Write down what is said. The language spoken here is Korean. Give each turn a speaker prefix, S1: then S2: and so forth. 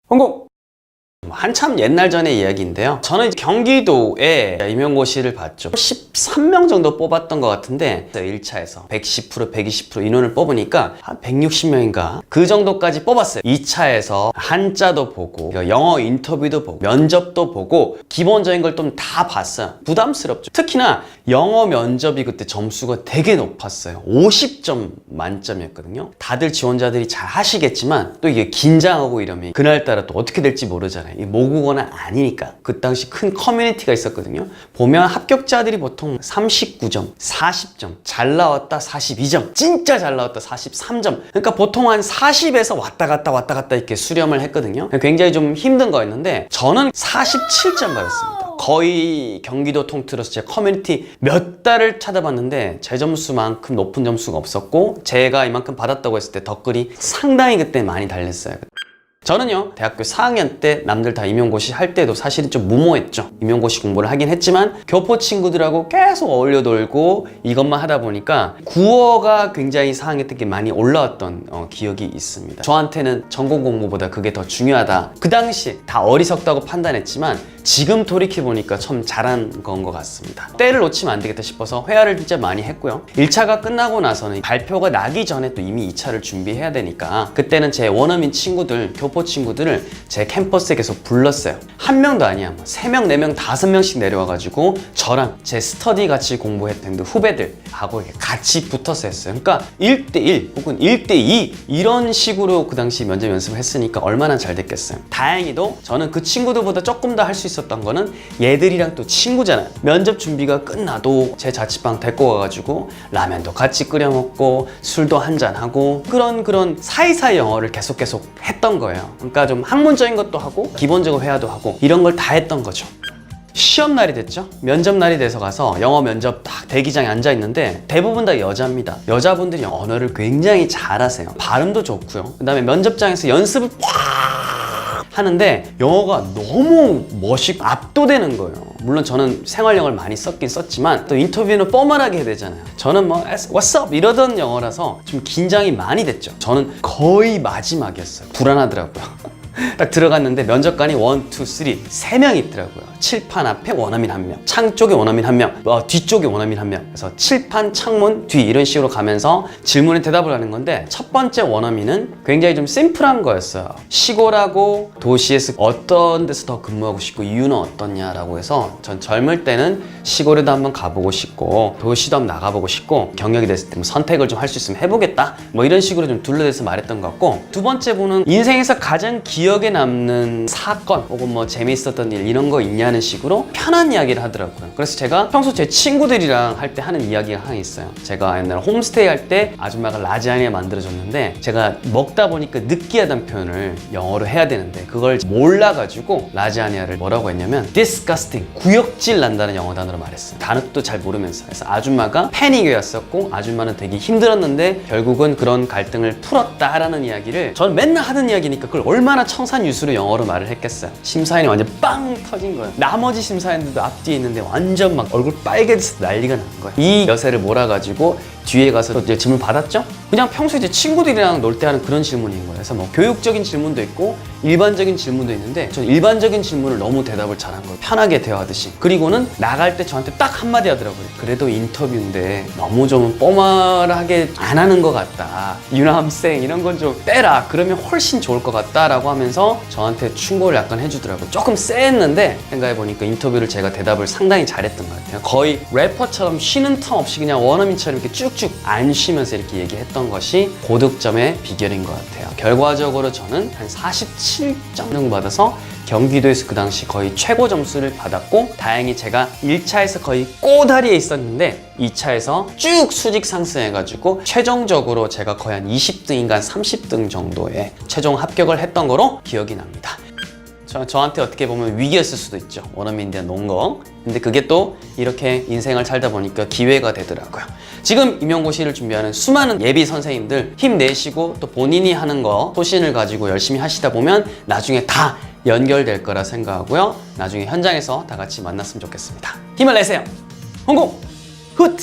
S1: 홍콩! 한참 옛날 전의 이야기인데요. 저는 경기도에 임용고시를 봤죠. 13명 정도 뽑았던 것 같은데 1차에서 110%, 120% 인원을 뽑으니까 한 160명인가 그 정도까지 뽑았어요. 2차에서 한자도 보고 영어 인터뷰도 보고 면접도 보고 기본적인 걸 좀 다 봤어요. 부담스럽죠. 특히나 영어 면접이 그때 점수가 되게 높았어요. 50점 만점이었거든요. 다들 지원자들이 잘 하시겠지만 또 이게 긴장하고 이러면 그날따라 또 어떻게 될지 모르잖아요. 이 모국어는 아니니까. 그 당시 큰 커뮤니티가 있었거든요. 보면 합격자들이 보통 39점, 40점, 잘 나왔다 42점, 진짜 잘 나왔다 43점. 그러니까 보통 한 40에서 왔다 갔다 이렇게 수렴을 했거든요. 굉장히 좀 힘든 거였는데 저는 47점 받았습니다. 거의 경기도 통틀어서 제 커뮤니티 몇 달을 찾아봤는데 제 점수만큼 높은 점수가 없었고 제가 이만큼 받았다고 했을 때 댓글이 상당히 그때 많이 달렸어요. 저는요 대학교 4학년 때 남들 다 임용고시 할 때도 사실은 좀 무모했죠. 임용고시 공부를 하긴 했지만 교포 친구들하고 계속 어울려 놀고 이것만 하다 보니까 국어가 굉장히 4학년 때 많이 올라왔던 기억이 있습니다. 저한테는 전공 공부보다 그게 더 중요하다. 그 당시 다 어리석다고 판단했지만 지금 돌이켜보니까 참 잘한 건 것 같습니다. 때를 놓치면 안 되겠다 싶어서 회화를 진짜 많이 했고요. 1차가 끝나고 나서는 발표가 나기 전에 또 이미 2차를 준비해야 되니까 그때는 제 원어민 친구들, 교포 친구들을 제 캠퍼스에 계속 불렀어요. 한 명도 아니야. 3명, 4명, 5명씩 내려와가지고 저랑 제 스터디 같이 공부했던 후배들하고 같이 붙어서 했어요. 그러니까 1대1 혹은 1대2 이런 식으로 그 당시 면접 연습을 했으니까 얼마나 잘 됐겠어요. 다행히도 저는 그 친구들보다 조금 더 할 수 있었던 거는 얘들이랑 또 친구잖아요. 면접 준비가 끝나도 제 자취방 데리고 가가지고 라면도 같이 끓여 먹고 술도 한잔하고 그런 사이사이 영어를 계속 했던 거예요. 그러니까 좀 학문적인 것도 하고 기본적으로 회화도 하고 이런 걸 다 했던 거죠. 시험 날이 됐죠. 면접 날이 돼서 가서 영어 면접 딱 대기장에 앉아 있는데 대부분 다 여자입니다. 여자분들이 언어를 굉장히 잘하세요. 발음도 좋고요. 그 다음에 면접장에서 연습을 하는데 영어가 너무 멋있고 압도되는 거예요. 물론 저는 생활영어를 많이 썼긴 썼지만 또 인터뷰는 포멀하게 해야 되잖아요. 저는 뭐 What's up? 이러던 영어라서 좀 긴장이 많이 됐죠. 저는 거의 마지막이었어요. 불안하더라고요. 딱 들어갔는데 면접관이 1, 2, 3 3명이 있더라고요. 칠판 앞에 원어민 1명, 창 쪽에 원어민 1명, 뒤쪽에 원어민 1명. 그래서 칠판, 창문, 뒤 이런 식으로 가면서 질문에 대답을 하는 건데 첫 번째 원어민은 굉장히 좀 심플한 거였어요. 시골하고 도시에서 어떤 데서 더 근무하고 싶고 이유는 어떠냐라고 해서 전 젊을 때는 시골에도 한번 가보고 싶고 도시도 한번 나가보고 싶고 경력이 됐을 때 뭐 선택을 좀 할 수 있으면 해보겠다 뭐 이런 식으로 좀 둘러대서 말했던 것 같고 두 번째 분은 인생에서 가장 기억에 남는 사건 혹은 뭐 재미있었던 일 이런 거 있냐는 식으로 편한 이야기를 하더라고요. 그래서 제가 평소 제 친구들이랑 할 때 하는 이야기가 하나 있어요. 제가 옛날에 홈스테이 할 때 아줌마가 라자냐 만들어줬는데 제가 먹다 보니까 느끼하다는 표현을 영어로 해야 되는데 그걸 몰라가지고 라자냐를 뭐라고 했냐면 disgusting, 구역질 난다는 영어 단어로 말했어요. 단어도 잘 모르면서. 그래서 아줌마가 패닉이 왔었고 아줌마는 되게 힘들었는데 결국은 그런 갈등을 풀었다라는 이야기를 저는 맨날 하는 이야기니까 그걸 얼마나 청산유수로 영어로 말을 했겠어요. 심사위원이 완전 빵 터진 거예요. 나머지 심사위원들도 앞뒤에 있는데 완전 막 얼굴 빨개져서 난리가 난 거예요. 이 여세를 몰아가지고 뒤에 가서 이제 질문 받았죠? 그냥 평소에 이제 친구들이랑 놀 때 하는 그런 질문인 거예요. 그래서 뭐 교육적인 질문도 있고 일반적인 질문도 있는데 저는 일반적인 질문을 너무 대답을 잘한 거예요. 편하게 대화하듯이. 그리고는 나갈 때 저한테 딱 한마디 하더라고요. 그래도 인터뷰인데 너무 좀 포멀하게 안 하는 것 같다. 유남생 이런 건 좀 빼라. 그러면 훨씬 좋을 것 같다 라고 하면서 저한테 충고를 약간 해주더라고요. 조금 쎄했는데 생각해보니까 인터뷰를 제가 대답을 상당히 잘했던 것 같아요. 거의 래퍼처럼 쉬는 텀 없이 그냥 원어민처럼 이렇게 쭉쭉 안 쉬면서 이렇게 얘기했던 것이 고득점의 비결인 것 같아요. 결과적으로 저는 한 47점 정도 받아서 경기도에서 그 당시 거의 최고 점수를 받았고 다행히 제가 1차에서 거의 꼬다리에 있었는데 2차에서 쭉 수직 상승해가지고 최종적으로 제가 거의 한 20등인가 한 30등 정도의 최종 합격을 했던 거로 기억이 납니다. 저한테 어떻게 보면 위기였을 수도 있죠. 원어민에 대한 논거. 근데 그게 또 이렇게 인생을 살다 보니까 기회가 되더라고요. 지금 임용고시를 준비하는 수많은 예비 선생님들 힘내시고 또 본인이 하는 거 소신을 가지고 열심히 하시다 보면 나중에 다 연결될 거라 생각하고요. 나중에 현장에서 다 같이 만났으면 좋겠습니다. 힘을 내세요. 홍콩! 훗!